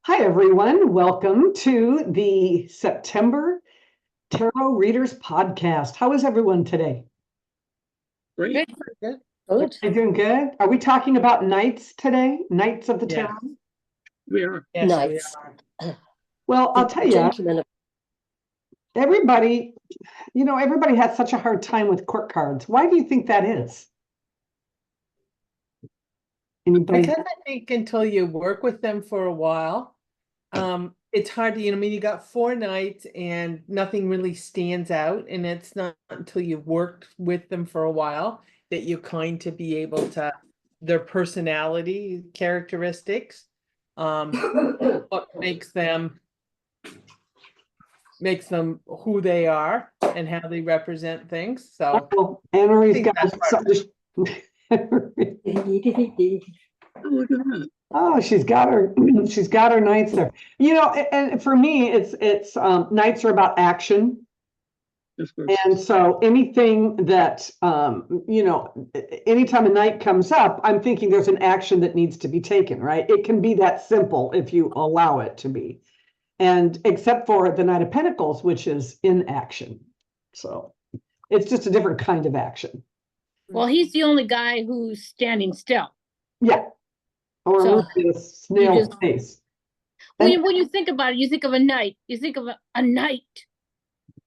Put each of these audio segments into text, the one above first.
Hi, everyone. Welcome to the September Tarot Readers Podcast. How is everyone today? Great. Good. Are you doing good? Are we talking about nights today? Nights of the Yeah. tarot? We are. Yes, Nice. Well, I'll tell you, Gentlemen, everybody has such a hard time with court cards. Why do you think that is? Anybody? Because I think until you work with them for a while, it's hard to, you got 4 nights and nothing really stands out. And it's not until you've worked with them for a while that you kind of be able to, their personality characteristics, what makes them who they are and how they represent things. So Oh, Anne-Marie's I think got Oh, look at that. Oh, she's got her nights there. And for me, it's nights are about action. Of course. And so anything that, anytime a night comes up, I'm thinking there's an action that needs to be taken, right? It can be that simple if you allow it to be. And except for the Knight of Pentacles, which is inaction. So it's just a different kind of action. Well, he's the only guy who's standing still. Yeah. Or So, moving a snail's pace. When you think about it, you think of a knight. You think of a knight.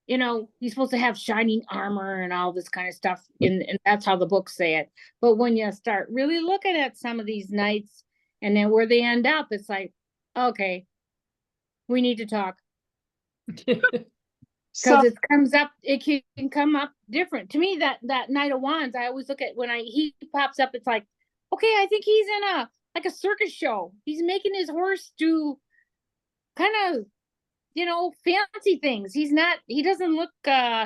He's supposed to have shining armor and all this kind of stuff. And that's how the books say it. But when you start really looking at some of these knights and then where they end up, it's like, okay, we need to talk. Because it can come up different. To me, that Knight of Wands, I always look at when he pops up, it's like, okay, I think he's in a circus show. He's making his horse do kind of, fancy things. He doesn't look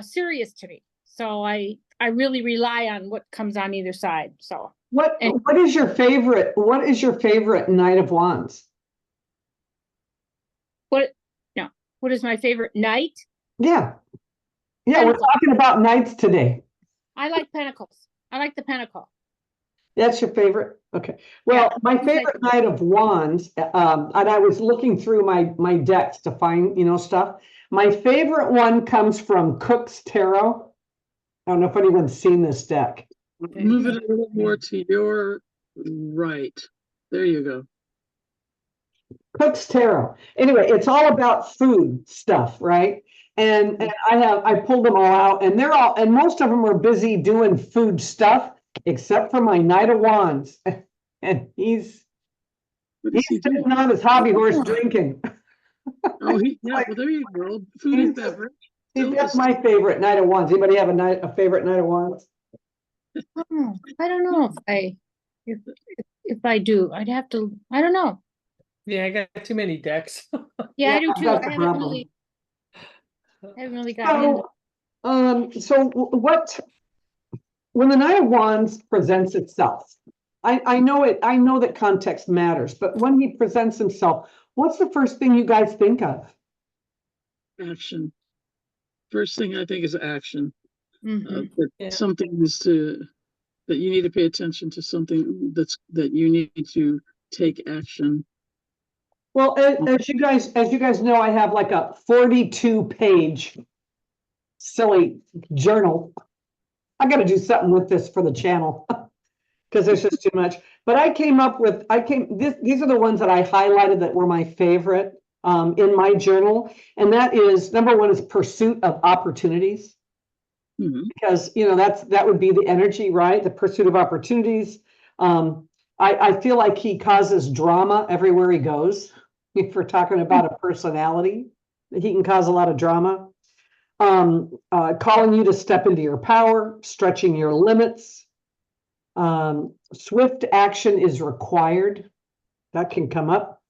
serious to me. So I really rely on what comes on either side. So what is your favorite Knight of Wands? What is my favorite knight? Yeah. Yeah, Pentacles. we're talking about knights today. I like Pentacles. I like the Pentacle. That's your favorite? Okay. Well, Yeah. my favorite Knight of Wands, and I was looking through my decks to find, stuff. My favorite one comes from Cook's Tarot. I don't know if anyone's seen this deck. Move it a little more to your right. There you go. Cook's Tarot. Anyway, it's all about food stuff, right? And I pulled them all out, and most of them are busy doing food stuff, except for my Knight of Wands. And he's sitting on his hobby horse drinking. Oh, well, there you go. Food and beverage. That's my favorite Knight of Wands. Anybody have a favorite Knight of Wands? I don't know if I do. I'd have to. I don't know. yeah, I got too many decks. Yeah, I do too. that's I the haven't problem. really gotten into. So when the Knight of Wands presents itself, I know that context matters, but when he presents himself, what's the first thing you guys think of? Action. First thing I think is action. Mhm. Something is that you need to pay attention to something that you need to take action. Well, as you guys know, I have like a 42-page silly journal. I got to do something with this for the channel because there's just too much. But these are the ones that I highlighted that were my favorite in my journal. And that is, number one is pursuit of opportunities. Mhm. Because, that would be the energy, right? The pursuit of opportunities. I feel like he causes drama everywhere he goes. If we're talking about a personality, he can cause a lot of drama. Calling you to step into your power, stretching your limits. Swift action is required. That can come up.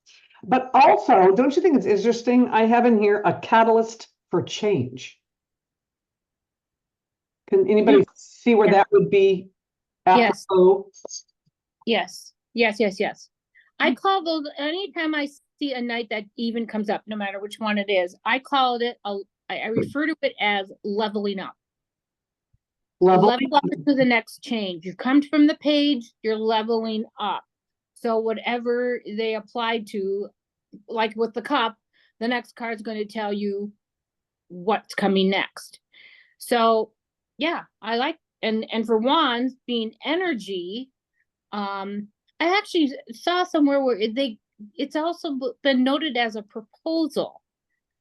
But also, don't you think it's interesting? I have in here a catalyst for change. Can anybody see where that would be? Yes. Apropos? Yes. I call those anytime I see a knight that even comes up, no matter which one it is. I call it I refer to it as leveling up. Level up to the next change. You've come from the page, you're leveling up. So whatever they applied to, like with the cup, the next card's going to tell you what's coming next. So yeah, I like, and for wands being energy, I actually saw somewhere where it's also been noted as a proposal,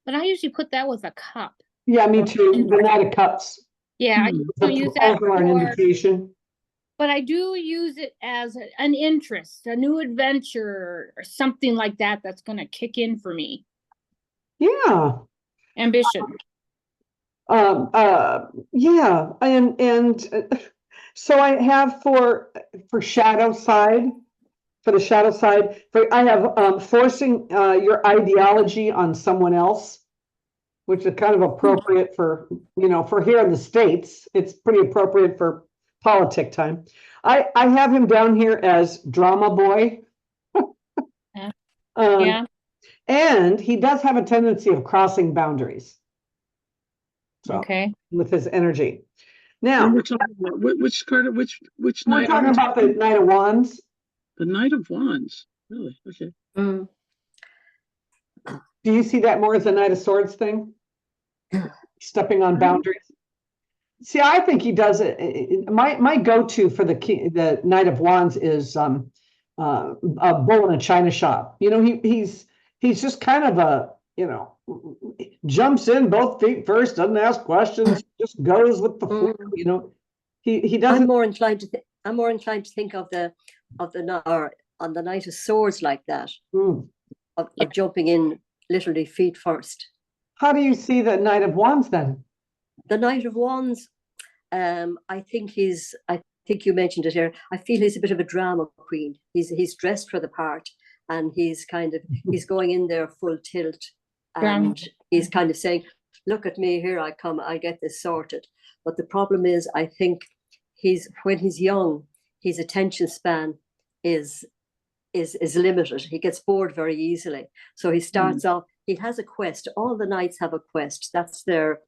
but I usually put that with a cup. Yeah, me too. The Knight of Cups. Yeah, I Hmm. The don't use that proposal or an for, invitation. but I do use it as an interest, a new adventure, or something like that that's going to kick in for me. Yeah. Ambition. Yeah, so I have for shadow side, for the shadow side, I have forcing your ideology on someone else, which is kind of appropriate for, for here in the States. It's pretty appropriate for politic time. I have him down here as drama boy. Yeah. Um, Yeah. And he does have a tendency of crossing boundaries. So, Okay. with his energy. And Now, we're talking about which card, which we're knight? are talking we about the talking? Knight of Wands. The Knight of Wands. Really? Okay. Mm. Do you see that more as a Knight of Swords thing? Stepping on boundaries? See, I think he does it. My go-to for the Knight of Wands is a bull in a china shop. He's just kind of a, jumps in both feet first, doesn't ask questions, just goes with the flow, He I'm doesn't. more inclined to think of the or on the Knight of Swords like that, Mm. of jumping in literally feet first. How do you see the Knight of Wands then? The Knight of Wands, I think you mentioned it here. I feel he's a bit of a drama queen. He's dressed for the part, and he's going in there full tilt, and he's kind of saying, "Look at me, here I come. I get this sorted." But the problem is, I think when he's young, his attention span is limited. He gets bored very easily. So he starts off. He has a quest. All the knights have a quest. That's where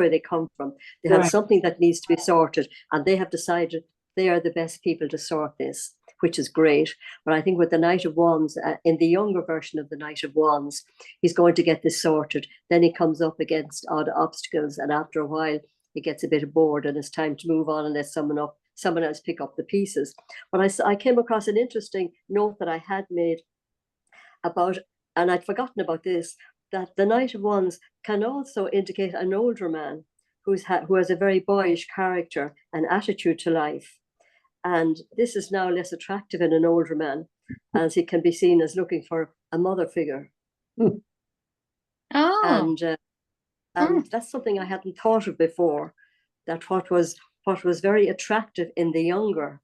they come from. They have something that needs to be sorted, and they have decided they are the best people to sort this, which is great. But I think with the Knight of Wands, in the younger version of the Knight of Wands, he's going to get this sorted. Then he comes up against odd obstacles, and after a while, he gets a bit bored, and it's time to move on and let someone else pick up the pieces. But I came across an interesting note that I had made about, and I'd forgotten about this, that the Knight of Wands can also indicate an older man who has a very boyish character and attitude to life. And this is now less attractive in an older man, as he can be seen as looking for a mother figure. Oh. And that's something I hadn't thought of before, that what was very attractive in the younger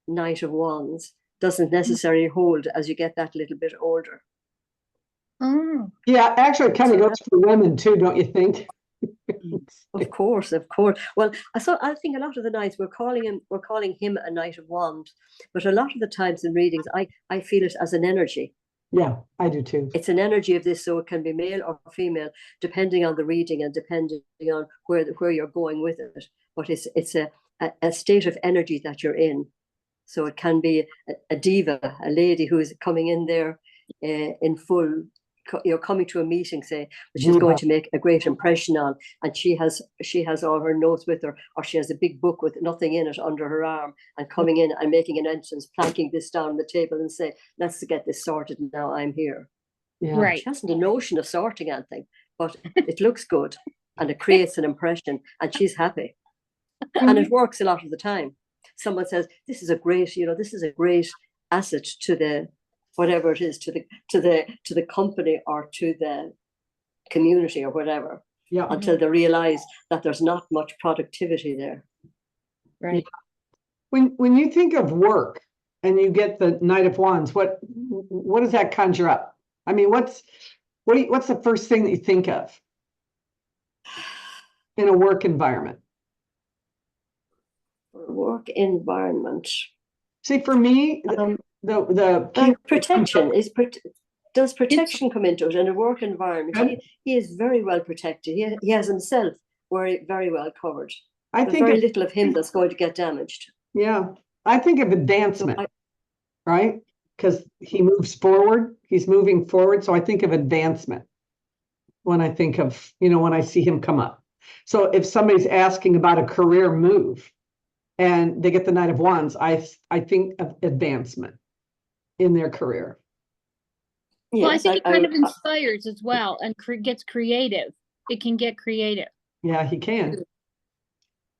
Knight of Wands doesn't necessarily hold as you get that little bit older. Oh. Yeah, actually, it kind of goes for women too, don't you think? Of course. Well, I think a lot of the nights we're calling him a Knight of Wands, but a lot of the times in readings, I feel it as an energy. Yeah, I do too. It's an energy of this, so it can be male or female, depending on the reading and depending on where you're going with it. But it's a state of energy that you're in. So it can be a diva, a lady who is coming in there in full, coming to a meeting, say, that she's going to make a great impression on, and she has all her notes with her, or she has a big book with nothing in it under her arm, and coming in and making an entrance, planking this down on the table and say, "Let's get this sorted now, I'm here." Yeah. Right. She hasn't a notion of sorting anything, but it looks good and it creates an impression, and she's happy. And it works a lot of the time. Someone says, "This is a great asset to the whatever it is, to the company or to the community or whatever." Yeah. Until they realize that there's not much productivity there. Right. When you think of work and you get the Knight of Wands, what does that conjure up? I mean, what's the first thing that you think of in a work environment? Work environment. See, for me, the protection is. Does protection come into it in a work environment? He is very well protected. He has himself very well covered. I There's think very little of him that's going to get damaged. Yeah, I think of advancement, right? because he moves forward, he's moving forward, so I think of advancement. When I think of, when I see him come up. So if somebody's asking about a career move and they get the Knight of Wands, I think of advancement in their career. Well, I Yes, think it kind of inspires as well and gets creative. It can get creative. Yeah, he can.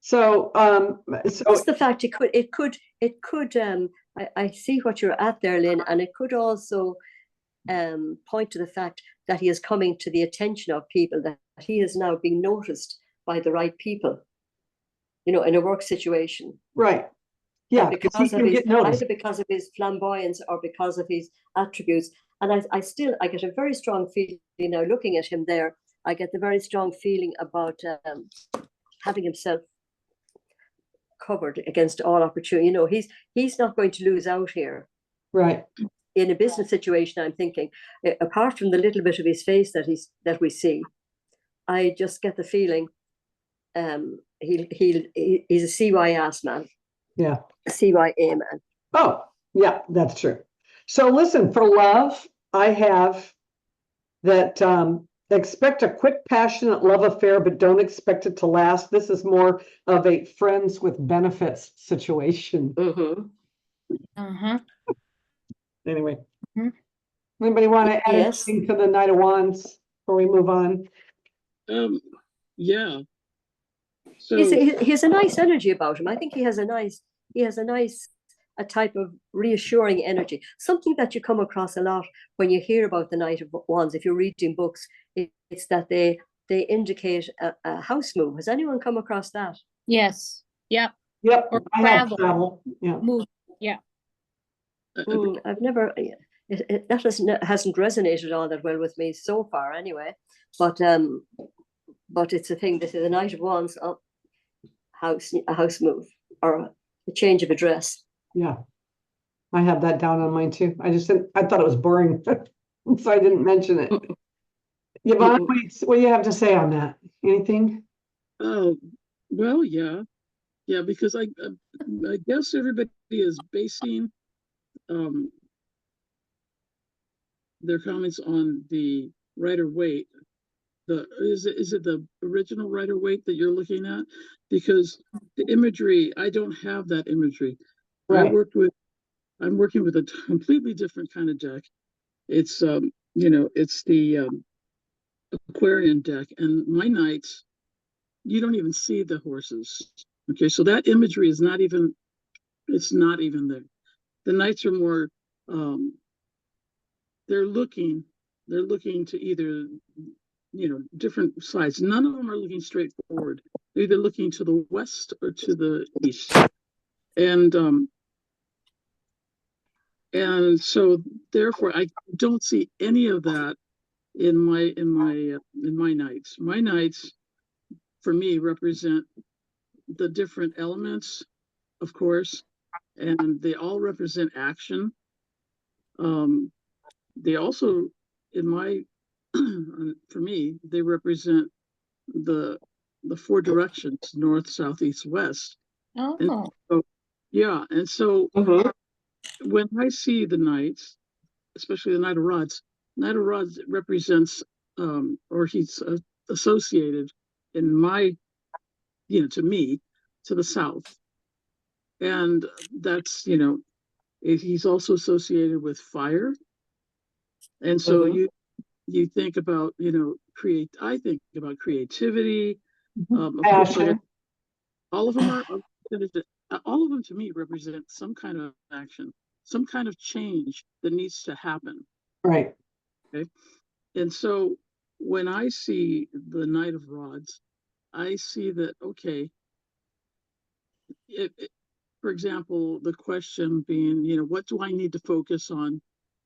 So, plus the fact it could, I see what you're at there, Lynn, and it could also point to the fact that he is coming to the attention of people, that he is now being noticed by the right people, in a work situation. right. Yeah, And because of his, either because of his flamboyance or because of his attributes. And I get a very strong feeling now looking at him there. I get the very strong feeling about having himself covered against all opportunity. He's not going to lose out here. Right. In a business situation, I'm thinking, apart from the little bit of his face that we see, I just get the feeling he's a CYS man. Yeah. A CYA man. Oh, yeah, that's true. So listen, for love, I have that expect a quick, passionate love affair, but don't expect it to last. This is more of a friends with benefits situation. Mm-hmm. Uh-huh. Anyway, anybody want to add anything to the Knight of Wands before we move on? Yeah. So he has a nice energy about him. I think he has a type of reassuring energy. Something that you come across a lot when you hear about the Knight of Wands. If you're reading books, it's that they indicate a house move. Has anyone come across that? Yes. Yep. Yep. Or I have travel. Yeah. Move. Yeah. I've never. That hasn't resonated all that well with me so far, anyway. But it's a thing. This is a Knight of Wands, a house move or a change of address. Yeah, I have that down on mine too. I thought it was boring, so I didn't mention it. Yvonne, what do you have to say on that? Anything? Oh, well, yeah, because I guess everybody is basing their comments on the Rider-Waite. Is it the original Rider-Waite that you're looking at? Because the imagery, I don't have that imagery. Right. I'm working with a completely different kind of deck. It's it's the Aquarian deck, and my knights, you don't even see the horses. Okay, so that imagery is not even there. The knights are more they're looking to either different sides. None of them are looking straight forward. They're either looking to the west or to the east. And so therefore I don't see any of that in my knights. My knights for me represent the different elements, of course, and they all represent action. They also, for me, they represent the four directions: north, south, east, west. Oh. And so, yeah, and so when I see the knights, especially the Knight of Rods represents, or he's associated in my, to me, to the south, and that's he's also associated with fire, and so you think about I think about creativity. Of course, all of them to me represent some kind of action, some kind of change that needs to happen. Right. Okay. And so when I see the Knight of Rods, I see that, okay, for example, the question being, what do I need to focus on?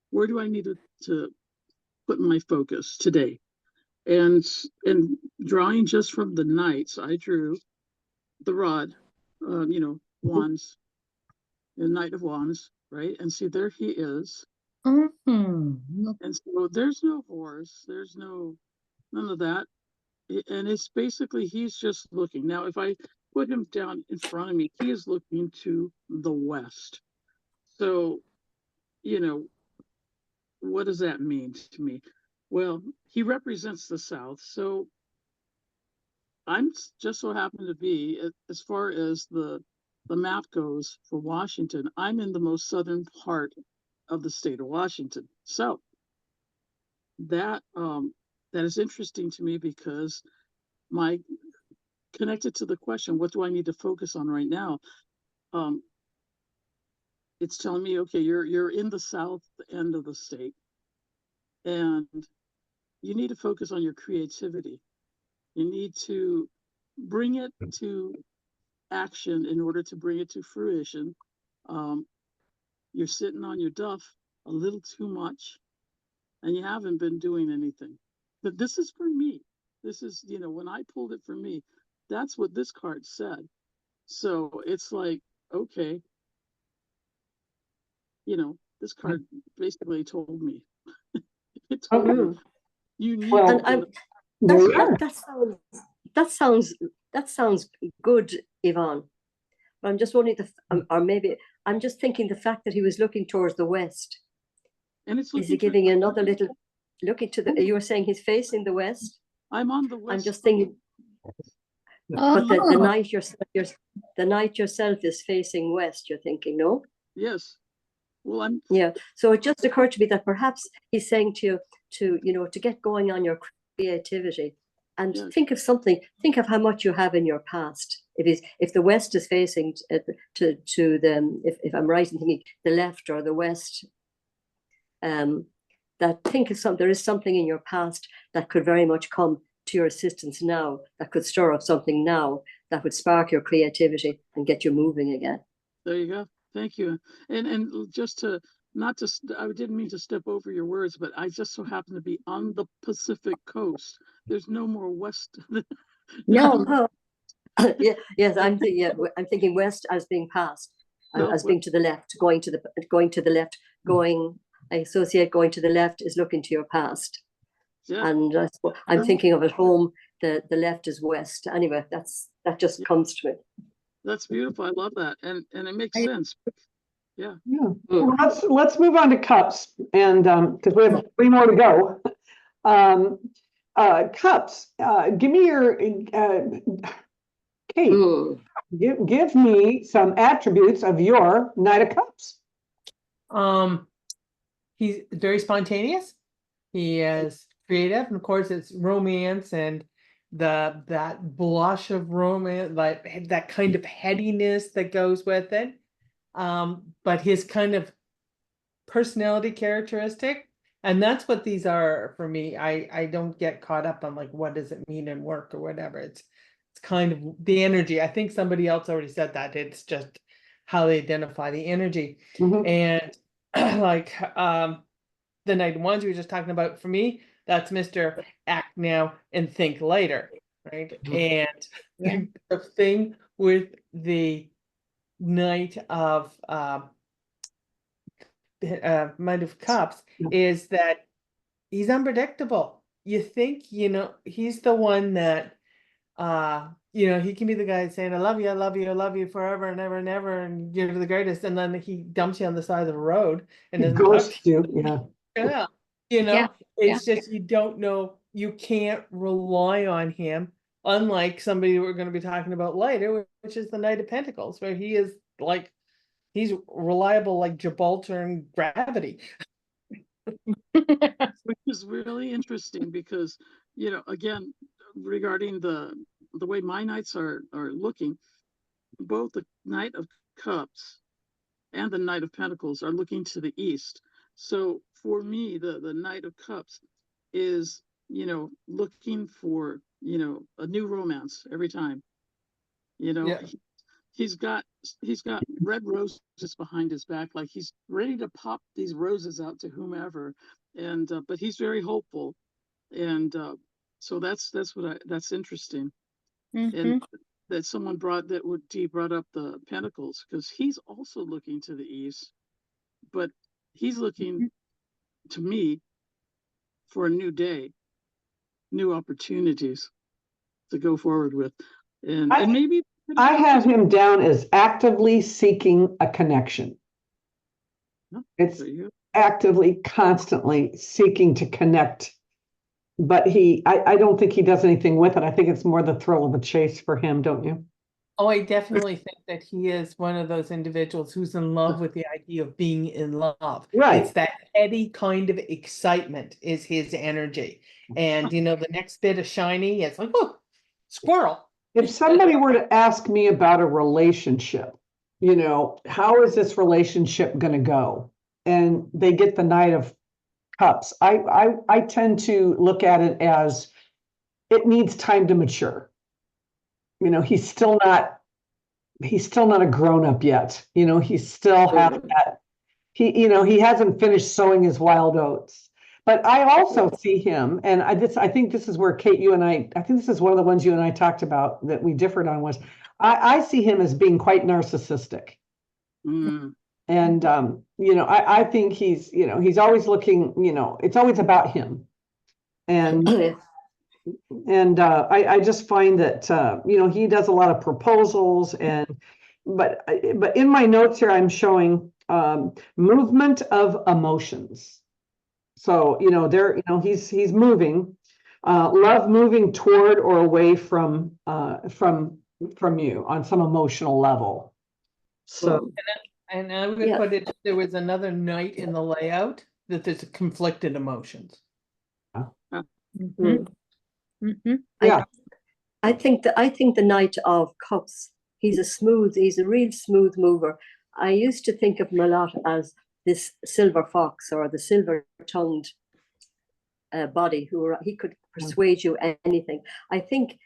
Where do I need to put my focus today? And drawing just from the knights, I drew the rod, wands, the Knight of Wands, right? And see, there he is. And so there's no horse, there's none of that. And it's basically, he's just looking. Now, if I put him down in front of me, he is looking to the west. So, you know, what does that mean to me? Well, he represents the South, so just so happen to be, as far as the map goes for Washington, I'm in the most southern part of the state of Washington. So that that is interesting to me because my connected to the question, what do I need to focus on right now? It's telling me, okay, you're in the south end of the state, and you need to focus on your creativity. You need to bring it to action in order to bring it to fruition. You're sitting on your duff a little too much, and you haven't been doing anything. But this is for me. This is, when I pulled it for me, that's what this card said. So it's like, okay, this card basically told me. It told me you need Well, to there you are. that sounds good, Yvonne. But I'm just wondering or maybe I'm just thinking the fact that he was looking towards the west. and it's Is he giving you another little looking to the? You were saying he's facing the west. I'm on the west. I'm just thinking, but the night yourself is facing west. You're thinking, no? Yes. Well, yeah. So it just occurred to me that perhaps he's saying to you to get going on your creativity and think of something. Think of how much you have in your past. If the west is facing to the if I'm right in thinking the left or the west, that think of there is something in your past that could very much come to your assistance now, that could stir up something now that would spark your creativity and get you moving again. There you go. Thank you. And just to I didn't mean to step over your words, but I just so happen to be on the Pacific coast. There's no more west. No. Yes, I'm thinking west as being past, as being to the left, going to the left, I associate going to the left is looking to your past. Yeah. And I'm thinking of at home, the left is west. Anyway, that just comes to me. That's beautiful. I love that. And it makes sense. Yeah. Well, let's move on to cups, and because we have 3 more to go. Cups, give me your Kate, give me some attributes of your Knight of Cups. He's very spontaneous. He is creative, and of course it's romance and that blush of romance, like that kind of headiness that goes with it. But his kind of personality characteristic, and that's what these are for me. I don't get caught up on like what does it mean in work or whatever. It's kind of the energy. I think somebody else already said that. It's just how they identify the energy. And like the Knight of Wands we were just talking about, for me, that's Mr. Act Now and Think Later, right? And the thing with the Knight of Knight of Cups is that he's unpredictable. You think, he's the one that he can be the guy saying, I love you, I love you, I love you forever and ever and ever, and you're the greatest, and then he dumps you on the side of the road and doesn't ghosts you. It's just, you don't know, you can't rely on him, unlike somebody we're going to be talking about later, which is the Knight of Pentacles, where he is like, he's reliable like Gibraltar and gravity. Which is really interesting because, again, regarding the way my Knights are looking, both the Knight of Cups and the Knight of Pentacles are looking to the east. So for me, the Knight of Cups is, looking for, a new romance every time. He's got red roses behind his back, like he's ready to pop these roses out to whomever, and but he's very hopeful, and so that's interesting. And that someone brought up the Pentacles, because he's also looking to the east, but he's looking to me for a new day, new opportunities to go forward with, and maybe I have him down as actively seeking a connection. It's actively, constantly seeking to connect. But I don't think he does anything with it. I think it's more the thrill of the chase for him, don't you? Oh, I definitely think that he is one of those individuals who's in love with the idea of being in love. Right. It's that heady kind of excitement is his energy. And, you know, the next bit of shiny, it's like, oh, squirrel. If somebody were to ask me about a relationship, you know, how is this relationship going to go? And they get the Knight of Cups. I tend to look at it as it needs time to mature. You know, he's still not a grown up yet. You know, he still has that. He hasn't finished sowing his wild oats. But I also see him, and I think this is where Kate, I think this is one of the ones you and I talked about that we differed on was I see him as being quite narcissistic. Mm. And I think he's always looking, it's always about him. And I just find that he does a lot of proposals but in my notes here I'm showing movement of emotions. So he's moving, love moving toward or away from you on some emotional level. So And I would Yeah. put it, if there was another knight in the layout, that there's conflicted emotions. Mhm. Mhm. yeah, I think the Knight of Cups, he's a real smooth mover. I used to think of him a lot as this silver fox or the silver-tongued body he could persuade you anything. I think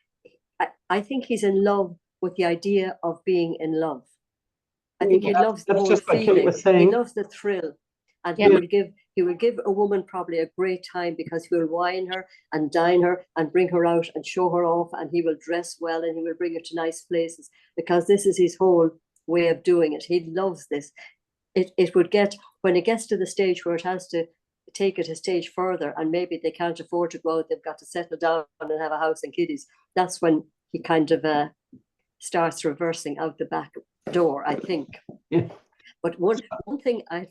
he's in love with the idea of being in love. I think he loves the that's whole just what Kate feeling. was He saying. loves the thrill. And Yeah. he will give a woman probably a great time because he will wine her and dine her and bring her out and show her off, and he will dress well and he will bring her to nice places because this is his whole way of doing it. He loves this. It would get, when it gets to the stage where it has to take it a stage further and maybe they can't afford to go out, they've got to settle down and have a house and kiddies. That's when he kind of starts reversing out the back door, I think. Yeah. But one thing I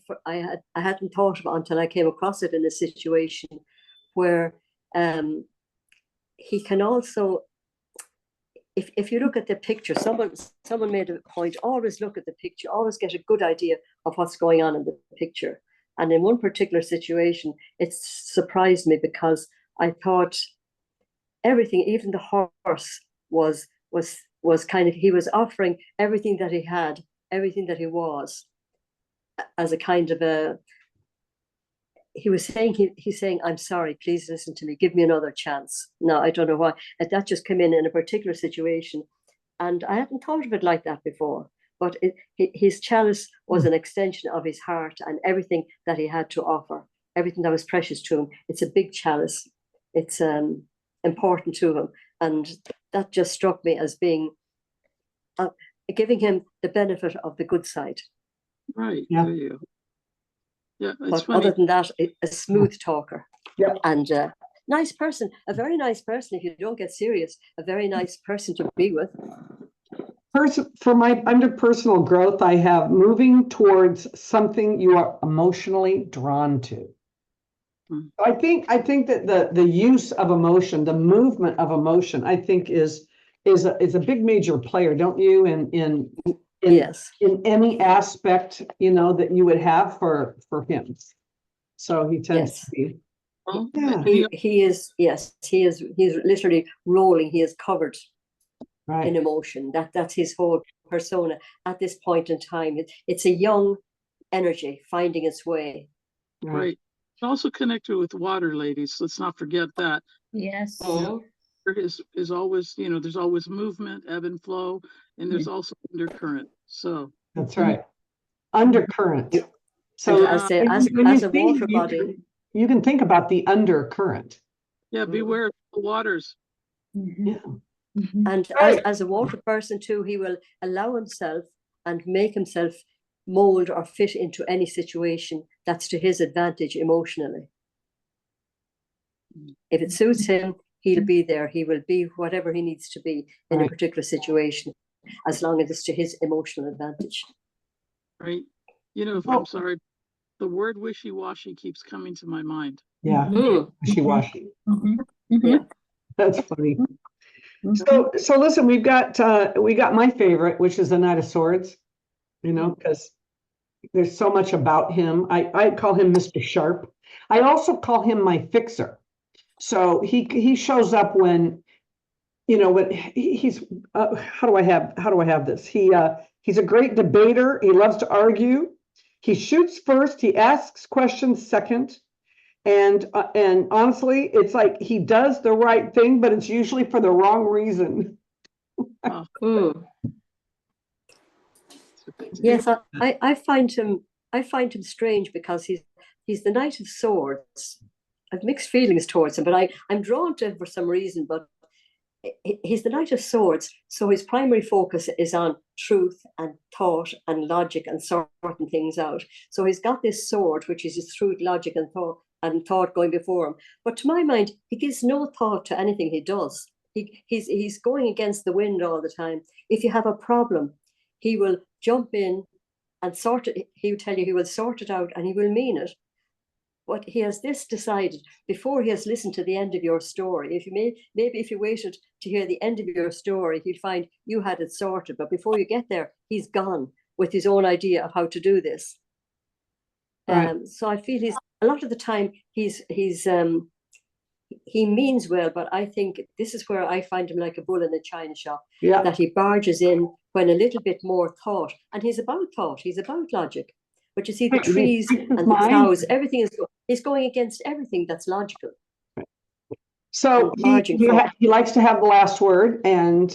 hadn't thought about until I came across it in a situation where he can also, if you look at the picture, someone made a point, always look at the picture, always get a good idea of what's going on in the picture. And in one particular situation, it surprised me because I thought everything, even the horse was kind of, he was offering everything that he had, everything that he was, as a kind of a, he's saying, I'm sorry, please listen to me, give me another chance. No, I don't know why. That just came in a particular situation. And I hadn't thought of it like that before. But his chalice was an extension of his heart and everything that he had to offer, everything that was precious to him. It's a big chalice. It's important to him. And that just struck me as being, giving him the benefit of the good side. Right. Yeah. There you go. Yeah, it's But funny. other than that, a smooth talker. Yeah. And nice person, a very nice person. If you don't get serious, a very nice person to be with. For my under personal growth, I have moving towards something you are emotionally drawn to. Mm. I think that the use of emotion, the movement of emotion, I think is a big major player, don't you? In Yes. in any aspect, that you would have for him. So he tends Yes. to be. Well, Yeah. He is, yes, he's literally rolling. He is covered Right. in emotion. That's his whole persona at this point in time. It's a young energy finding its way. right. It's also connected with water, ladies. Let's not forget that. Yes. Mhm. There is always, there's always movement, ebb and flow, and there's also undercurrent. So That's right. Undercurrent. And So I say, when as you a see, water body, you can think about the undercurrent. yeah, beware of the waters. Mhm. Yeah. Mhm. and Right. as a water person too, he will allow himself and make himself mold or fit into any situation that's to his advantage emotionally. If it suits him, he'll be there. He will be whatever he needs to be in a Right. particular situation, as long as it's to his emotional advantage. Right. I'm Well- sorry. the word wishy-washy keeps coming to my mind. Yeah, Mm. wishy-washy. Yeah. That's funny. Mhm. So listen, we got my favorite, which is the Knight of Swords, you know, because there's so much about him. I call him Mr. Sharp. I also call him my fixer. So he shows up when, you know, when he's how do I have this? He's a great debater. He loves to argue. He shoots first, he asks questions second. And honestly, it's like he does the right thing, but it's usually for the wrong reason. Oh, Mm. Yes, I find him strange because he's the Knight of Swords. I've mixed feelings towards him, but I'm drawn to him for some reason. But he's the Knight of Swords, so his primary focus is on truth and thought and logic and sorting things out. So he's got this sword, which is his truth, logic, and thought going before him. But to my mind, he gives no thought to anything he does. He's going against the wind all the time. If you have a problem, he will jump in and sort it. He will tell you he will sort it out and he will mean it. But he has this decided before he has listened to the end of your story. Maybe if you waited to hear the end of your story, he'd find you had it sorted. But before you get there, he's gone with his own idea of how to do this. Right. So I feel a lot of the time he means well, but I think this is where I find him like a bull in a china shop. Yeah. That he barges in when a little bit more thought, and he's about thought, he's about logic. But you see, the trees and the cows, everything is going against everything that's logical. So he likes to have the last word, and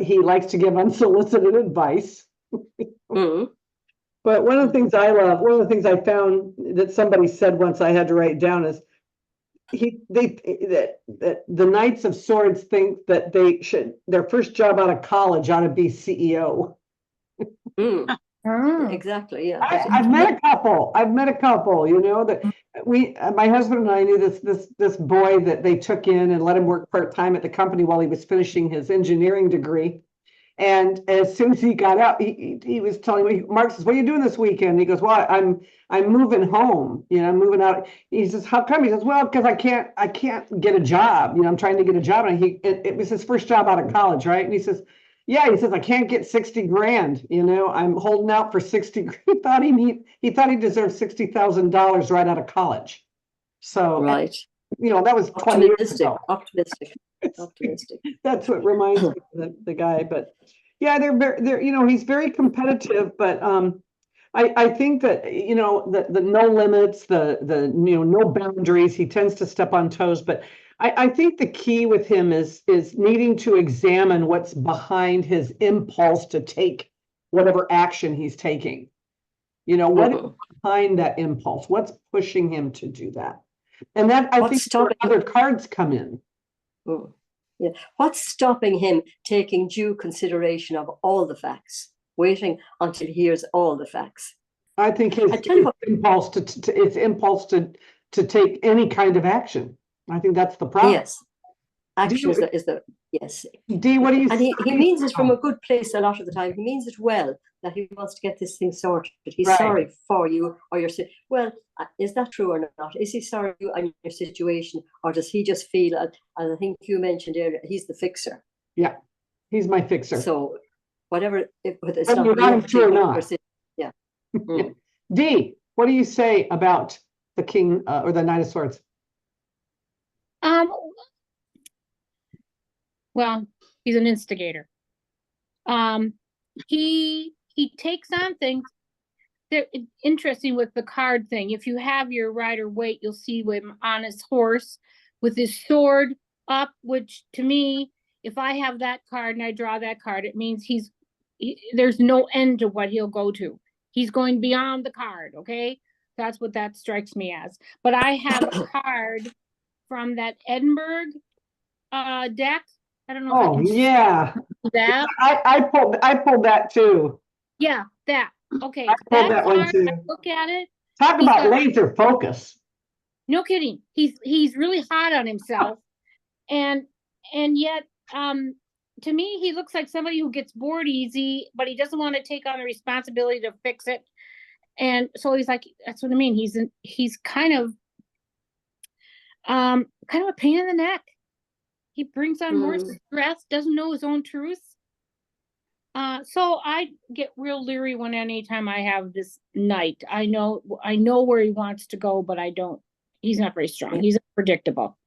he likes to give unsolicited advice. Mm. But one of the things I love, one of the things I found that somebody said once I had to write down is that the Knights of Swords think that their first job out of college ought to be CEO. Mm. Oh. Exactly, yeah. I've met a couple, you know, that my husband and I knew this boy that they took in and let him work part-time at the company while he was finishing his engineering degree. And as soon as he got out, he was telling me, Mark says, "What are you doing this weekend?" He goes, "Well, I'm moving home, you know, I'm moving out." He says, "How come?" He says, "Well, because I can't get a job, you know, I'm trying to get a job." And it was his first job out of college, right? And he says, "Yeah," he says, "I can't get 60 grand, you know, I'm holding out for 60." He thought he deserved $60,000 right out of college. So, Right. you know, that was 20 years ago. Optimistic. That's what reminds me of the guy. But yeah, they're you know, he's very competitive, but I think that, you know, the no limits, the you know, no boundaries, he tends to step on toes. But I think the key with him is needing to examine what's behind his impulse to take whatever action he's taking. You know, what is behind that impulse? What's pushing him to do that? And that I think where other cards come in. Mm. Yeah. What's stopping him taking due consideration of all the facts, waiting until he hears all the facts? I think his impulse to take any kind of action. I think that's the problem. Yes, action is the yes. Dee, what do you? And he means it from a good place a lot of the time. He means it well, that he wants to get this thing sorted. He's sorry for you or your situation. Well, is that true or not? Is he sorry for you and your situation, or does he just feel? And I think you mentioned earlier, he's the fixer. Yeah, he's my fixer. So whatever, it's not true or not. Yeah. Yeah. Dee, what do you say about the King or the Knight of Swords? Well, he's an instigator. He takes on things. They're interesting with the card thing. If you have your Rider Waite, you'll see him on his horse with his sword up, which to me, if I have that card and I draw that card, it means there's no end to what he'll go to. He's going beyond the card, okay? That's what that strikes me as. But I have a card from that Edinburgh deck. I don't know. Oh, yeah. That I pulled that too. Yeah, that. Okay. I pulled that one too. I look at it. Talk about laser focus. No kidding. He's really hot on himself. And yet, to me, he looks like somebody who gets bored easy, but he doesn't want to take on the responsibility to fix it. And so he's like, that's what I mean. He's kind of a pain in the neck. He brings on more stress, doesn't know his own truth. So I get real leery when anytime I have this night. I know where he wants to go, but I don't. He's not very strong. He's unpredictable.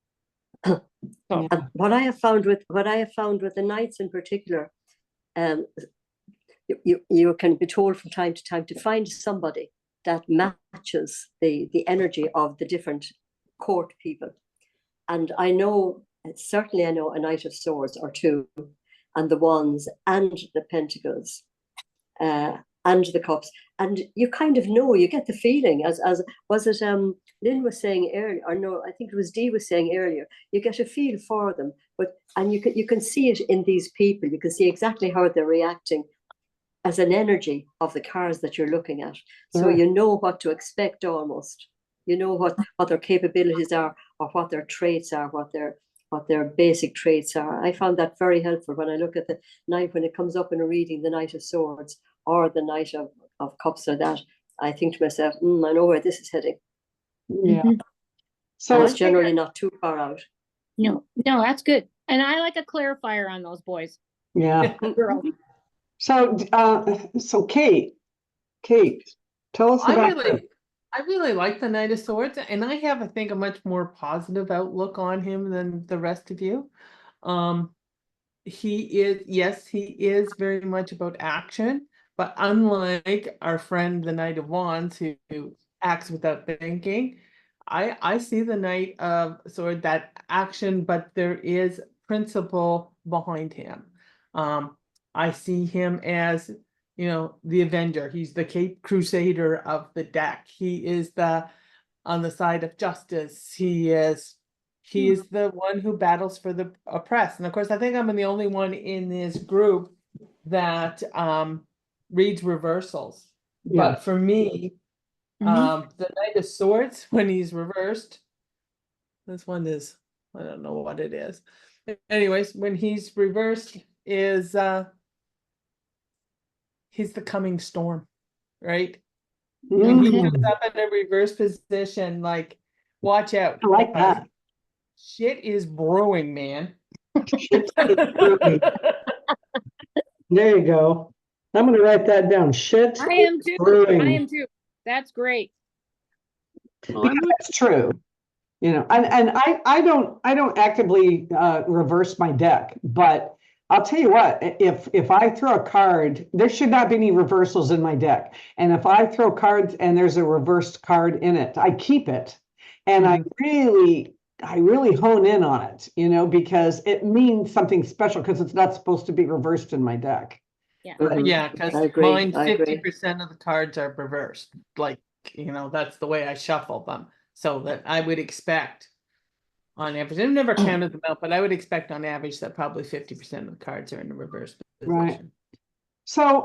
So. And what I have found with the knights in particular, you can be told from time to time to find somebody that matches the energy of the different court people. And I know, certainly I know a Knight of Swords or two, and the Wands and the Pentacles, and the Cups. And you kind of know, you get the feeling, as was it Lynn was saying earlier, or no, I think it was Dee was saying earlier, you get a feel for them, and you can see it in these people. You can see exactly how they're reacting as an energy of the cards that you're looking at. So you know what to expect almost. You know what their capabilities are, or what their traits are, what their basic traits are. I found that very helpful when I look at the knight, when it comes up in a reading, the Knight of Swords or the Knight of Cups or that. I think to myself, I know where this is heading. Yeah. So and it's generally not too far out. No, that's good. And I like a clarifier on those boys. Yeah. So Kate, tell us about I really like the Knight of Swords, and I have, I think, a much more positive outlook on him than the rest of you. He is very much about action, but unlike our friend, the Knight of Wands, who acts without thinking, I see the Knight of Swords, that action, but there is principle behind him. I see him as, the Avenger. He's the Cape Crusader of the deck. He is on the side of justice. He is the one who battles for the oppressed. And of course, I think I'm the only one in this group that reads reversals. Yeah. But for me, the Knight of Swords, when he's reversed, this one is, I don't know what it is. Anyways, when he's reversed is he's the coming storm, right? When he comes up in a reverse position, like, watch out. I like that. Shit is brewing, man. Shit is brewing. There you go. I'm going to write that down. Shit. I am too. Brewing. I am too. That's great. Because that's true. And I don't actively reverse my deck, but I'll tell you what, if I throw a card, there should not be any reversals in my deck. And if I throw cards and there's a reversed card in it, I keep it. And I really hone in on it, because it means something special, because it's not supposed to be reversed in my deck. Yeah. Yeah, because mine, 50% of the cards are reversed. Like, that's the way I shuffle them. So that I would expect, on average, I've never counted them out, but I would expect on average that probably 50% of the cards are in the reverse position. Right. So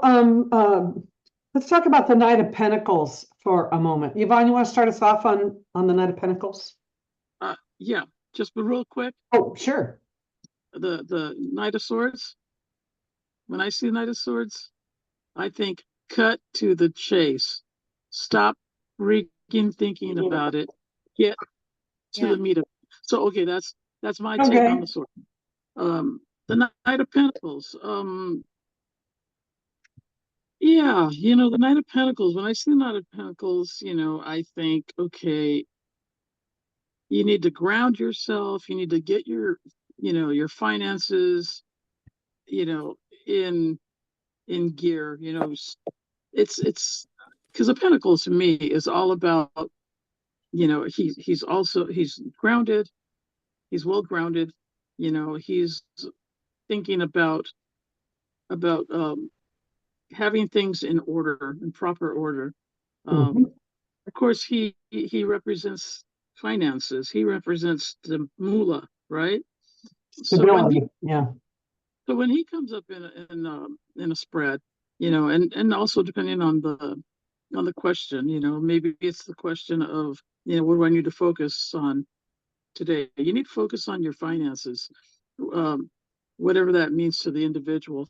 let's talk about the Knight of Pentacles for a moment. Yvonne, you want to start us off on the Knight of Pentacles? Yeah, just real quick. Oh, sure. The Knight of Swords. When I see the Knight of Swords, I think cut to the chase. Stop freaking thinking about it. Get to the meat of it. So that's my take on the sword. The Knight of Pentacles. The Knight of Pentacles. When I see the Knight of Pentacles, I think, okay, you need to ground yourself. You need to get your finances, in gear. It's because the Pentacles to me is all about, he's grounded. He's well grounded. He's thinking about having things in order, in proper order. Of course, he represents finances. He represents the moolah, right? Stability. So when he comes up in a spread, and also depending on the question, maybe it's the question of, what do I need to focus on today? You need to focus on your finances, whatever that means to the individual.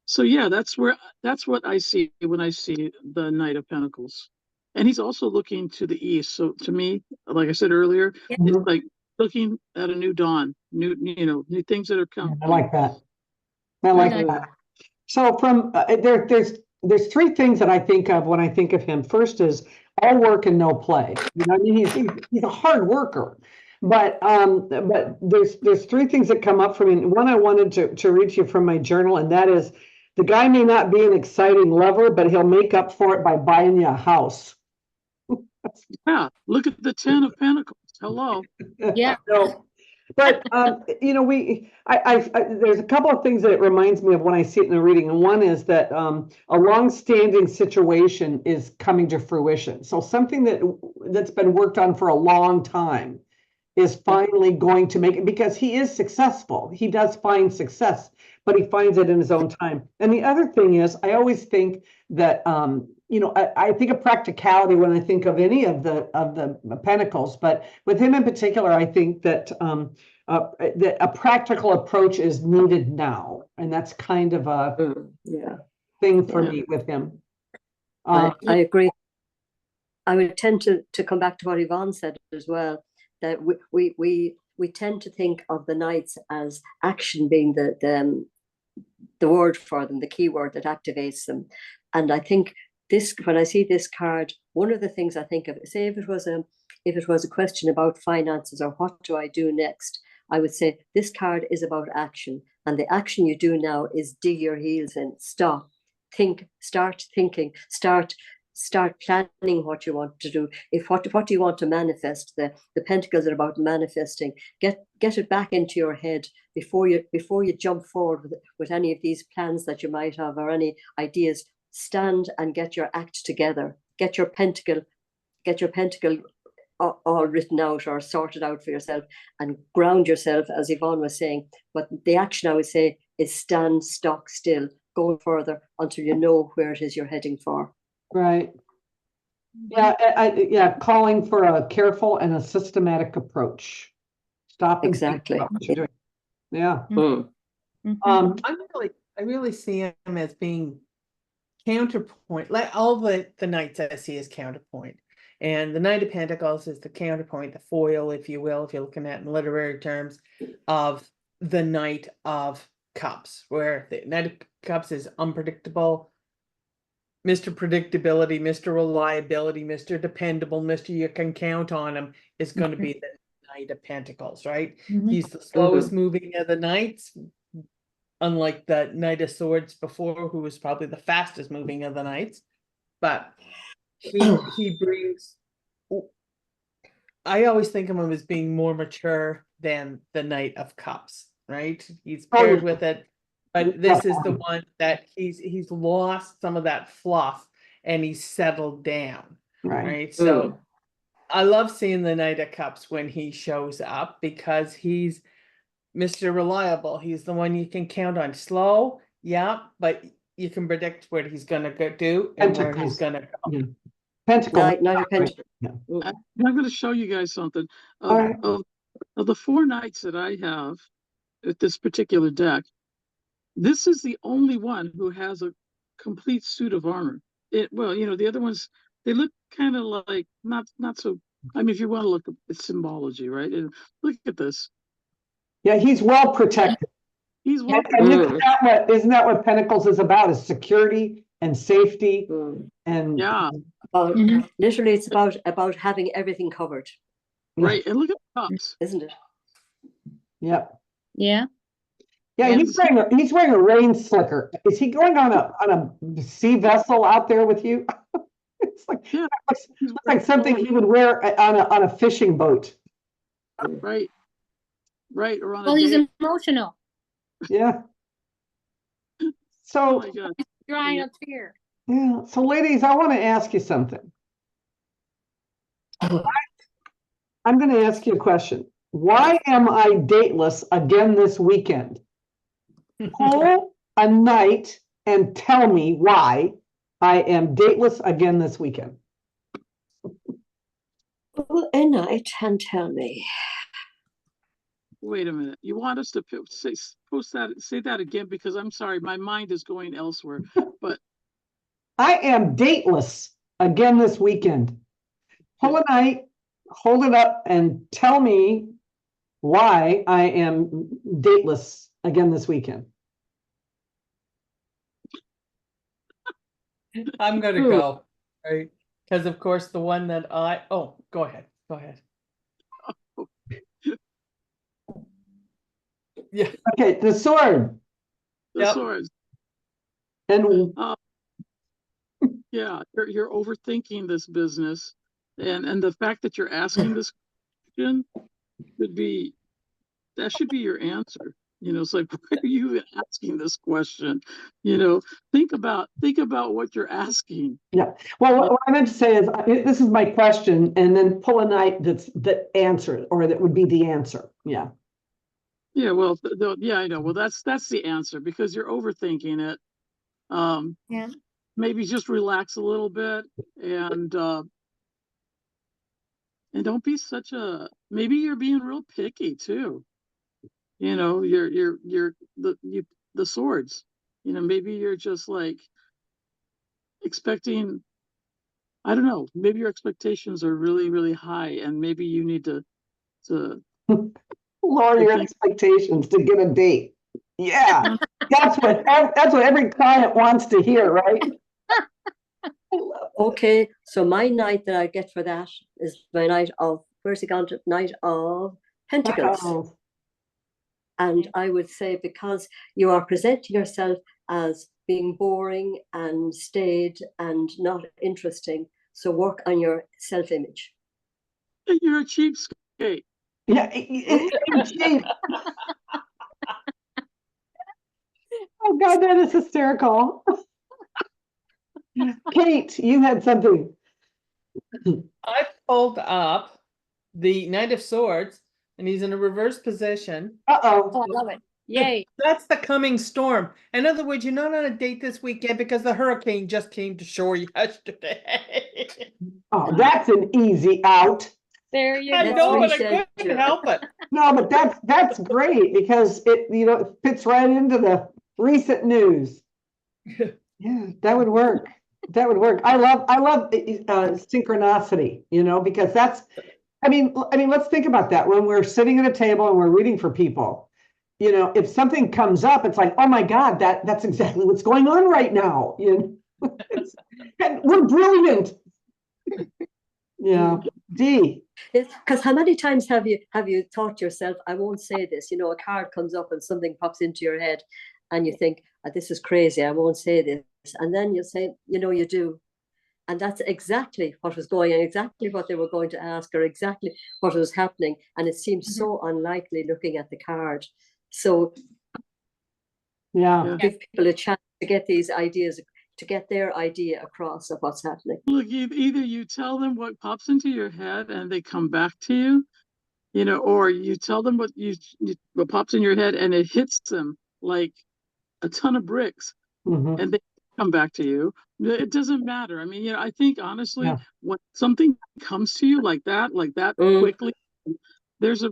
So yeah, that's what I see when I see the Knight of Pentacles. And he's also looking to the east. So to me, like I said earlier, Yeah. it's like looking at a new dawn, new things that are coming. I like that. I Very like nice. that. So from there's three things that I think of when I think of him. First is all work and no play. You know, I mean, he's a hard worker, but there's three things that come up for me. One I wanted to read to you from my journal, and that is the guy may not be an exciting lover, but he'll make up for it by buying you a house. Yeah, look at the 10 of Pentacles. Hello. Yeah. So, but you know, there's a couple of things that it reminds me of when I see it in the reading, and one is that a long-standing situation is coming to fruition. So something that's been worked on for a long time is finally going to make it, because he is successful. He does find success, but he finds it in his own time. And the other thing is, I always think that you know, I think of practicality when I think of any of the pentacles, but with him in particular, I think that that a practical approach is needed now, and that's kind of a Yeah, thing for Yeah. me with him. I agree. I would tend to come back to what Yvonne said as well, that we tend to think of the knights as action being the word for them, the key word that activates them. And I think when I see this card, one of the things I think of, say if it was a question about finances or what do I do next, I would say this card is about action. And the action you do now is dig your heels in, stop, think, start thinking, start planning what you want to do. What do you want to manifest? The pentacles are about manifesting. Get it back into your head before you jump forward with any of these plans that you might have or any ideas. Stand and get your act together. Get your pentacle all written out or sorted out for yourself, and ground yourself, as Yvonne was saying. But the action, I would say, is stand stock still, go further until you know where it is you're heading for. Right. Yeah, calling for a careful and a systematic approach. Stop and think Exactly. about what you're doing. Yeah. Mhm. I really see him as being counterpoint, like all the knights I see as counterpoint. And the Knight of Pentacles is the counterpoint, the foil, if you will, if you're looking at in literary terms, of the Knight of Cups, where the Knight of Cups is unpredictable, Mr. Predictability, Mr. Reliability, Mr. Dependable, Mr. You can count on him, is going to be the Knight of Pentacles, right? Mhm. He's the slowest moving of the knights, unlike the Knight of Swords before, who was probably the fastest moving of the knights. But he brings, I always think of him as being more mature than the Knight of Cups, right? He's paired with it, but this is the one that he's lost some of that fluff and he's settled down, right? So I love seeing the Knight of Cups when he shows up, because he's Mr. Reliable. He's the one you can count on. Slow, yeah, but you can predict what he's gonna do and where he's gonna go. Yeah. Pentacle. Knight of Pentacles. I'm going to show you guys something. All right. Of the 4 knights that I have at this particular deck, this is the only one who has a complete suit of armor. Well, you know, the other ones, they look kind of like not so. I mean, if you want to look at symbology, right? And look at this. Yeah, he's well protected. He's well. And isn't that what Pentacles is about? Is security and safety and Yeah. Literally, it's about having everything covered. Right. And look at the cups, isn't it? Yep. Yeah. Yeah, he's wearing a rain slicker. Is he going on a sea vessel out there with you? It's like, yeah, looks like something he would wear on a fishing boat. Right. Right. Or on Well, a he's date. emotional. Yeah. Oh So my God. Drying a tear. yeah. So ladies, I want to ask you something. I'm going to ask you a question. Why am I dateless again this weekend? Pull a night and tell me why I am dateless again this weekend. Pull a night and tell me. wait a minute. You want us to say that again? Because I'm sorry, my mind is going elsewhere. But I am dateless again this weekend. Pull a night, hold it up and tell me why I am dateless again this weekend. I'm gonna go, right? Because of course the one that oh, go ahead. Yeah. Okay, the sword. the Yep. swords, And yeah, you're overthinking this business, and the fact that you're asking this question that should be your answer. It's like, why are you even asking this question? Think about what you're asking. yeah, well, what I meant to say is, this is my question, and then pull a night that answers, or that would be the answer. Yeah. Yeah, well, yeah, I know. Well, that's the answer, because you're overthinking it. Yeah. Maybe just relax a little bit, and don't be maybe you're being real picky too. You're the swords. Maybe you're just like expecting, I don't know, maybe your expectations are really, really high, and maybe you need to Lower your expectations to get a date. Yeah, that's what every client wants to hear, right? Okay, so my night that I get for that is my night of, where's it gone to? Night of Pentacles. Wow. And I would say, because you are presenting yourself as being boring and staid and not interesting, so work on your self-image. you're a cheapskate. Yeah. Oh God, that is hysterical. Kate, you had something. I pulled up the Knight of Swords, and he's in a reverse position. Uh-oh. Oh, I love it. Yay. That's the coming storm. In other words, you're not on a date this weekend because the hurricane just came to shore yesterday. Oh, that's an easy out. There you I go. know, but I reschedule. couldn't help it. No, but that's great, because it fits right into the recent news. Yeah, that would work. That would work. I love synchronicity, because that's, I mean, let's think about that. When we're sitting at a table and we're reading for people, if something comes up, it's like, oh my God, that's exactly what's going on right now. And we're brilliant. Yeah. D. Because how many times have you thought to yourself, I won't say this, a card comes up and something pops into your head and you think, this is crazy, I won't say this. And then you say, you do. And that's exactly what was going on, exactly what they were going to ask, or exactly what was happening. And it seems so unlikely looking at the card. So Yeah. give people a chance to get these ideas, to get their idea across of what's happening. Look, either you tell them what pops into your head and they come back to you, or you tell them what pops in your head and it hits them like a ton of bricks, Mhm. and they come back to you. It doesn't matter. I mean, I think honestly, Yeah. when something comes to you like that quickly, there's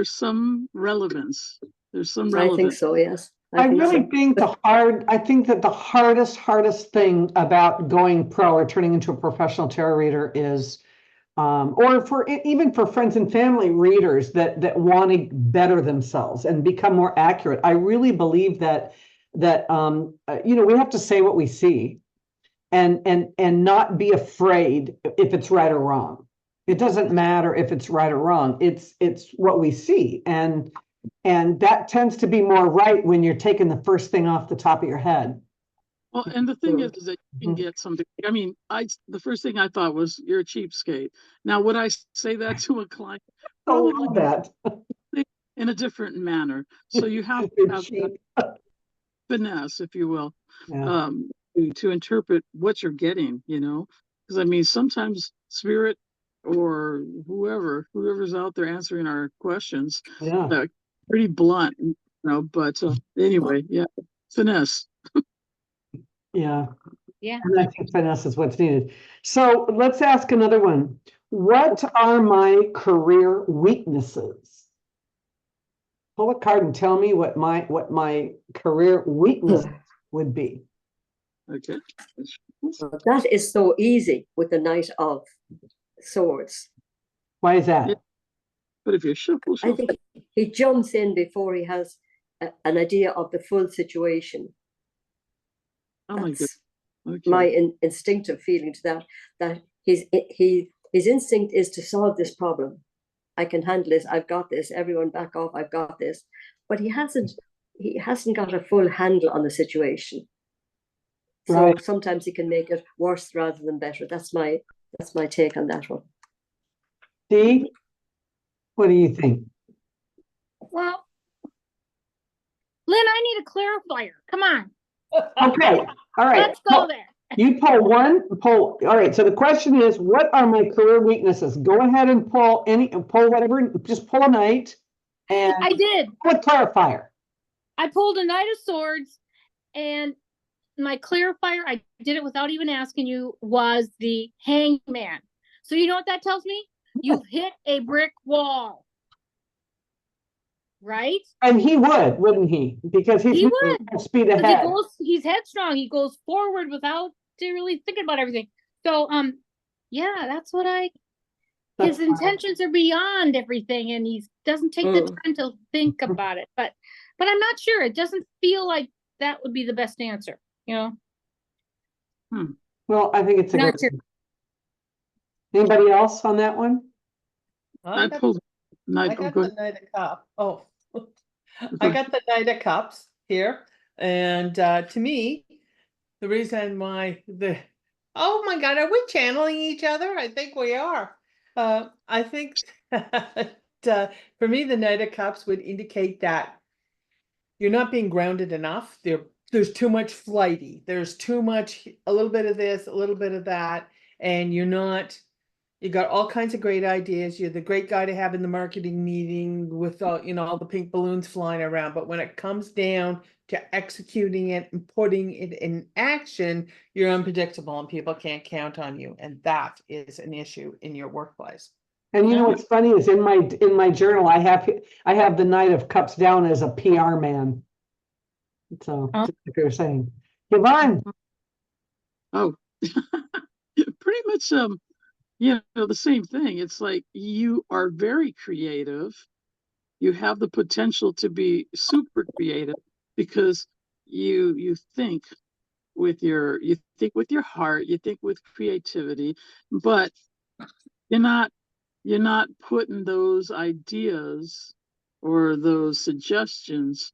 some relevance. There's some relevance. I think so, yes. I really think that the hardest thing about going pro or turning into a professional tarot reader is, or even for friends and family readers that want to better themselves and become more accurate. I really believe that we have to say what we see, and not be afraid if it's right or wrong. It doesn't matter if it's right or wrong. It's what we see, and that tends to be more right when you're taking the first thing off the top of your head. Well, and the thing is that you can get something. I mean, the first thing I thought was, you're a cheapskate. Now, would I say that to a client? Probably that. In a different manner. So you have to have that finesse, if you will, Yeah. to interpret what you're getting, because I mean, sometimes spirit or whoever's out there answering our questions, Yeah. pretty blunt, but anyway, yeah, finesse. Yeah. Yeah. And I think finesse is what's needed. So let's ask another one. What are my career weaknesses? pull a card and tell me what my career weakness would be. Okay. That is so easy with the Knight of Swords. Why is that? Yeah. But if you shuffle, I think he jumps in before he has an idea of the full situation. oh my goodness. That's Okay. my instinctive feeling to that his instinct is to solve this problem. I can handle this. I've got this. Everyone back off. I've got this. But he hasn't got a full handle on the situation. So Right. sometimes he can make it worse rather than better. That's my take on that one. Dee, what do you think? Well, Lynn, I need a clarifier. Come on, Okay, all right. let's go there. You pull one, all right, so the question is, what are my career weaknesses? Go ahead and pull whatever, just pull a knight and I did. pull a clarifier. I pulled a Knight of Swords, and my clarifier, I did it without even asking you, was the Hangman. So you know what that tells me? You've hit a brick wall. Right? And he would, wouldn't he? Because he's He moving would. at speed 'Cause ahead. he's headstrong. He goes forward without really thinking about everything. So, yeah, that's what That's his fine. intentions are beyond everything, and he doesn't take the time to think about it. But I'm not sure. It doesn't feel like that would be the best answer, you know? Well, I think it's a Not good sure. one. Anybody else on that one? I pulled I got the Knight of Cups. Oh, I got the Knight of Cups here, and to me, the reason why oh my God, are we channeling each other? I think we are. I think that, for me, the Knight of Cups would indicate that you're not being grounded enough. There's too much flighty. There's too much, a little bit of this, a little bit of that, and you got all kinds of great ideas. You're the great guy to have in the marketing meeting with all the pink balloons flying around. But when it comes down to executing it and putting it in action, you're unpredictable and people can't count on you. And that is an issue in your workplace. And you know what's funny is in my journal, I have the Knight of Cups down as a PR man. So just like you were saying. Yvonne. Oh, pretty much, the same thing. It's like you are very creative. You have the potential to be super creative because you think with your heart, you think with creativity, but you're not putting those ideas or those suggestions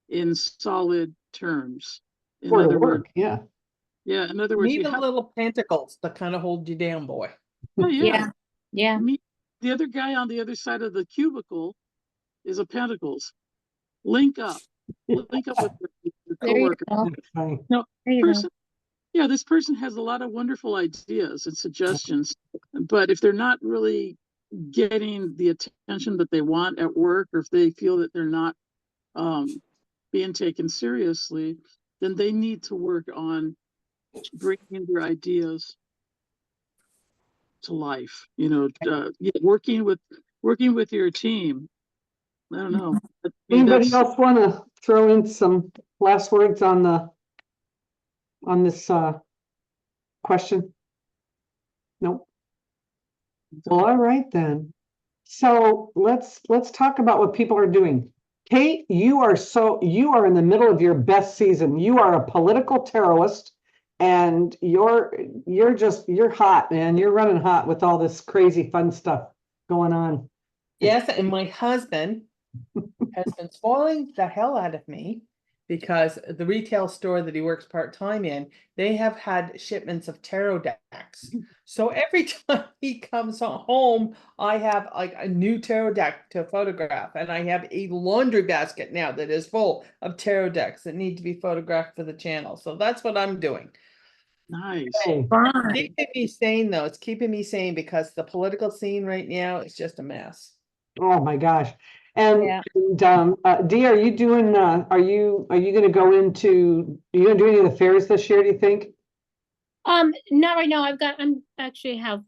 in solid terms. In For the other words, work, yeah. in other words, Need you a have, little pentacles to kind of hold you down, boy. oh, yeah. Yeah. The other guy on the other side of the cubicle is a pentacles. Link up with your There you coworker. go. That's funny. No, There you go. person, yeah, this person has a lot of wonderful ideas and suggestions, but if they're not really getting the attention that they want at work, or if they feel that they're not being taken seriously, then they need to work on bringing their ideas to life. Working with your team. I don't know. Anybody else want to throw in some last words on this question? Nope. Well, all right then. So let's talk about what people are doing. Kate, you are in the middle of your best season. You are a political terrorist, and you're hot, man. You're running hot with all this crazy fun stuff going on. Yes, and my husband has been spoiling the hell out of me because the retail store that he works part-time in, they have had shipments of tarot decks. So every time he comes home, I have like a new tarot deck to photograph, and I have a laundry basket now that is full of tarot decks that need to be photographed for the channel. So that's what I'm doing. Nice. Hey, Keeping me sane though. It's keeping me sane because the political scene right now is just a mess. oh my gosh. And, Yeah. Dee, are you doing, are you going to go into, are you going to do any of the fairs this year, do you think? Not right now. I'm actually have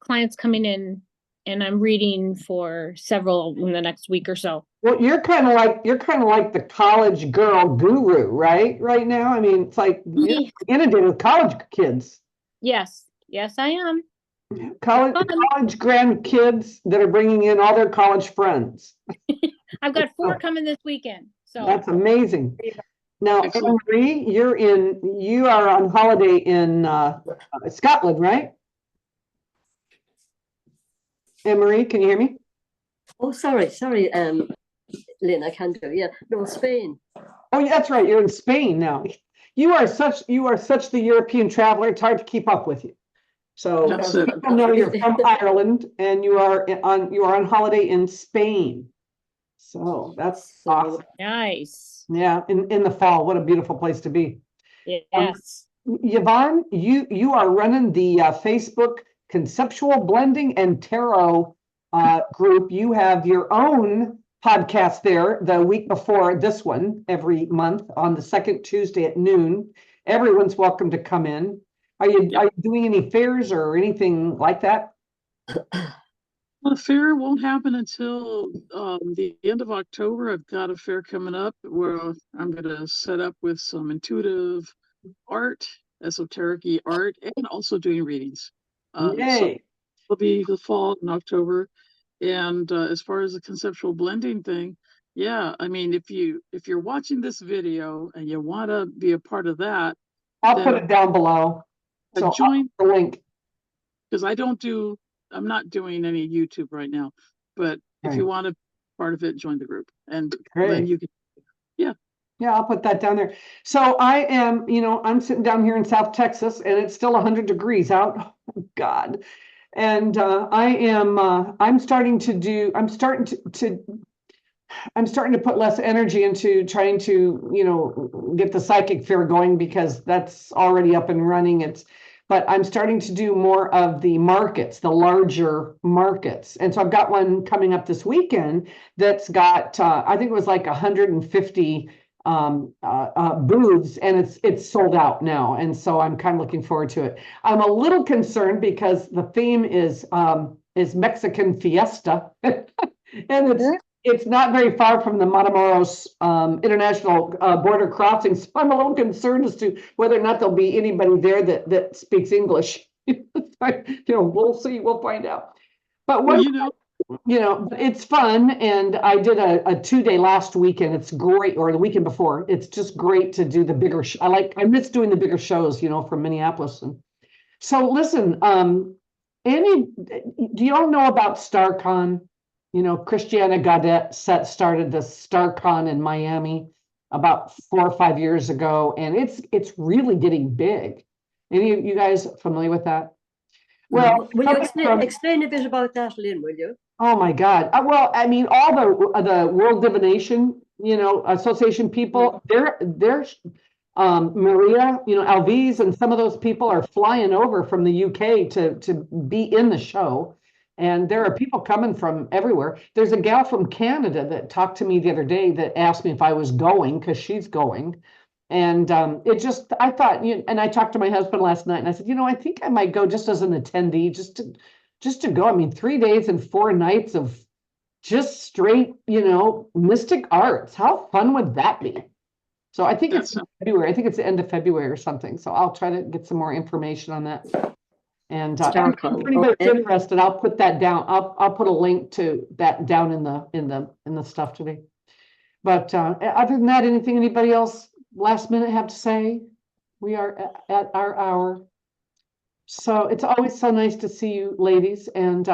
clients coming in and I'm reading for several in the next week or so. Well, you're kind of like the college girl guru, right? Right now, I mean, it's like you're inundated with college kids, Yes, yes, I am. college Fun. grandkids that are bringing in all their college friends. I've got 4 Oh. coming this weekend. So That's amazing. Now, Excellent. Marie, you are on holiday in Scotland, right? Anne Marie, can you hear me? Oh, sorry, Lynn, I can't do it. Yeah, no, Spain. Oh, yeah, that's right. You're in Spain now. You are such the European traveler. It's hard to keep up with you. So That's it. people know you're from Ireland and you are on holiday in Spain. So that's awesome. nice. Yeah, in the fall. What a beautiful place to be. Yes. Yvonne, you are running the Facebook Conceptual Blending and Tarot group. You have your own podcast there the week before this one every month on the second Tuesday at noon. Everyone's welcome to come in. Are you doing any fairs or anything like that? The fair won't happen until the end of October. I've got a fair coming up where I'm going to set up with some intuitive art, esoteric art, and also doing readings. So Yay. it'll be the fall in October. And as far as the conceptual blending thing, yeah, I mean, if you're watching this video and you want to be a part of that, I'll put it down below. So join the link. Because I'm not doing any YouTube right now, but if you want to be part of it, join the group, and then you can. Yeah, I'll put that down there. So I am, I'm sitting down here in South Texas and it's still 100 degrees out. Oh, God. And I'm starting to put less energy into trying to, get the psychic fair going because that's already up and running. But I'm starting to do more of the markets, the larger markets. And so I've got one coming up this weekend that's got, I think it was like 150 booths, and it's sold out now. And so I'm kind of looking forward to it. I'm a little concerned because the theme is Mexican fiesta. And it's not very far from the Matamoros international border crossing. So I'm a little concerned as to whether or not there'll be anybody there that speaks English. We'll see, we'll find out. But it's fun. And I did a 2-day last weekend. It's great, or the weekend before. It's just great to do the bigger. I miss doing the bigger shows, from Minneapolis. And so listen, do y'all know about StaarCon? Christiana Gaudet started the StaarCon in Miami about 4 or 5 years ago, and it's really getting big. Any of you guys familiar with that? Well, will you explain a bit about that, Lynn, will you? Oh my God. Well, I mean, all the World Divination, Association people, they're Maria, Alvise and some of those people are flying over from the UK to be in the show. And there are people coming from everywhere. There's a gal from Canada that talked to me the other day that asked me if I was going, because she's going. And I thought, and I talked to my husband last night and I said, I think I might go just as an attendee, just to go. I mean, 3 days and 4 nights of just straight, mystic arts. How fun would that be? So I think it's February. I think it's the end of February or something. So I'll try to get some more information on that. And if anybody's interested, I'll put that down. I'll put a link to that down in the stuff today. But other than that, anybody else last minute have to say? We are at our hour. So it's always so nice to see you ladies. And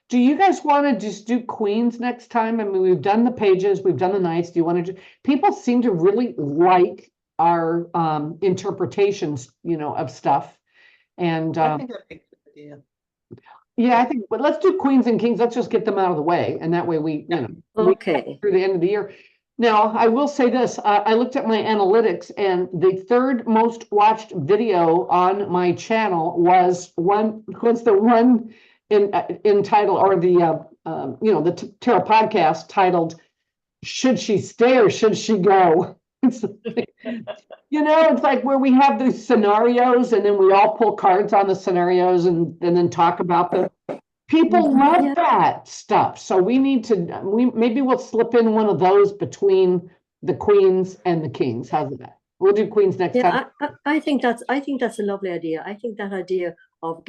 do you guys want to just do Queens next time? I mean, we've done the pages, we've done the nights. Do you want to people seem to really like our interpretations, of stuff. And I think that'd be a good idea. Yeah, I think, but let's do Queens and Kings. Let's just get them out of the way. And that way we get through the end of the year. Now, I will say this, I looked at my analytics and the 3rd most watched video on my channel was the one in title, or the Tarot podcast titled, "Should She Stay or Should She Go?" It's like where we have these scenarios and then we all pull cards on the scenarios and then talk about them. People Mhm, love yeah. that stuff, so we need to, maybe we'll slip in one of those between the queens and the kings. How's that? We'll do queens next time. Yeah, I think that's a lovely idea. I think that idea of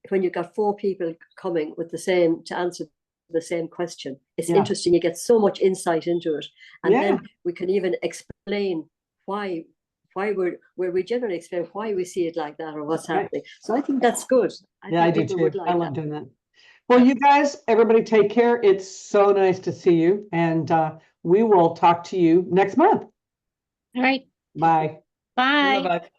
when you've got 4 people coming with to answer the same question, it's Yeah. interesting. You get so much insight into it, and Yeah. then we can even explain why we generally explain why we see it like that or what's Right. happening. So I think that's good. Yeah, I think do people too. would like I love that. doing that. Well, you guys, everybody take care. It's so nice to see you, and we will talk to you next month. All right, Bye. bye. Bye-bye.